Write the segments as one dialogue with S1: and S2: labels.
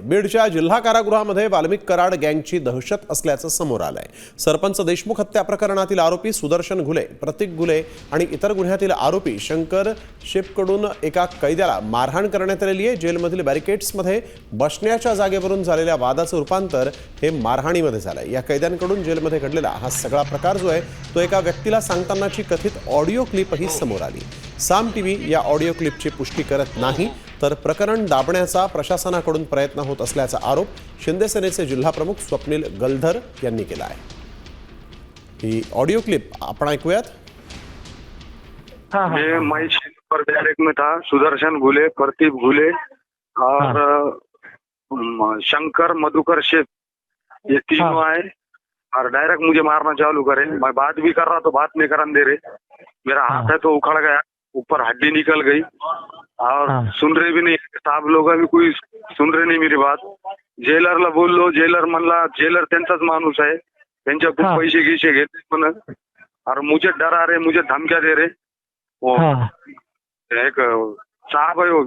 S1: बीडच्या जिल्हा कारागृहामध्ये वाल्मिक कराड गँगची दहशत असल्याचं समोर आलंय। सरपंच देशमुख हत्या प्रकरणातील आरोपी सुदर्शन घुले, प्रतीक घुले आणि इतर गुन्ह्यातील आरोपी शंकर शेपकडून एका कैद्याला मारहाण करण्यात आलेली आहे। जेलमधील बॅरिकेड्समध्ये बसण्याच्या जागेवरून झालेल्या वादाचं रूपांतर हे मारहाणीमध्ये झालंय। या कैद्यांकडून जेलमध्ये घडलेला हा सगळा प्रकार जो आहे तो एका व्यक्तीला सांगतानाची कथित ऑडिओ क्लिपही समोर आली। साम टीव्ही या ऑडिओ क्लिपची पुष्टी करत नाही, तर प्रकरण दाबण्याचा प्रशासनाकडून प्रयत्न होत असल्याचा आरोप शिंदे सेनेचे जिल्हा प्रमुख स्वप्नील गलधर यांनी केला आहे। ही ऑडिओ क्लिप आपण ऐकूयात।
S2: मैं पर डायरेक्ट में था, सुदर्शन घुले, प्रतीक घुले और शंकर मधुकर शेख, ये तीनों आए और डायरेक्ट मुझे मारना चालू करे। मैं बात भी कर रहा तो बात नहीं करने दे रहे। मेरा हाथ है तो उखड़ गया, ऊपर हड्डी निकल गई और सुन रहे भी नहीं साहब लोग, अभी कोई सुन रहे नहीं मेरी बात। जेलरला बोललो, जेलर म्हणला जेलर त्यांचाच माणूस आहे, त्यांच्या खूप पैसे गिसे घेते पण, और मुझे डरा रहे, मुझे धमकियां दे रहे। वो एक साहब है, वो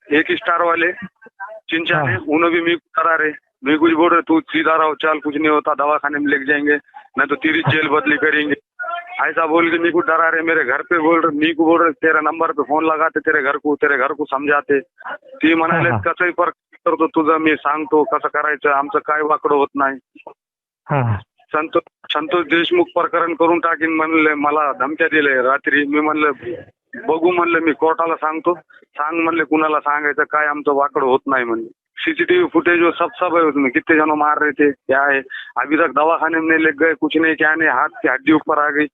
S2: एक स्टार वाले चिंचाने, उन्हें भी मैं डरा रहे। मैं कुछ बोल रहे, तू सीधा रहो, चल कुछ नहीं होता, दवाखाने में लेके जाएंगे, नहीं तो तेरी जेल बदली करेंगे, ऐसा बोल के मी को डरा रहे। मेरे घर पे बोल रहे, मी को बोल रहे तेरा नंबर पे फोन लगाते, तेरे घर को समजाते। ती म्हणाले कसंही फरक करतो तुझं, मी सांगतो कसं करायचं, आमचं काय वाकडं होत नाही। संतोष देशमुख प्रकरण करून टाकीन म्हणले, मला धमक्या दिले रात्री। मी म्हणलं बघू, म्हणलं मी कोर्टाला सांगतो, सांग म्हणले कुणाला सांगायचं, काय आमचं वाकडं होत नाही म्हणले। सीसीटीवी फुटेज वो सब है उसमें, कितने जनों मार रहे थे, क्या है, अभी तक दवाखाने में नहीं ले गए, कुछ नहीं, क्या नहीं, हाथ की हड्डी ऊपर आ गई।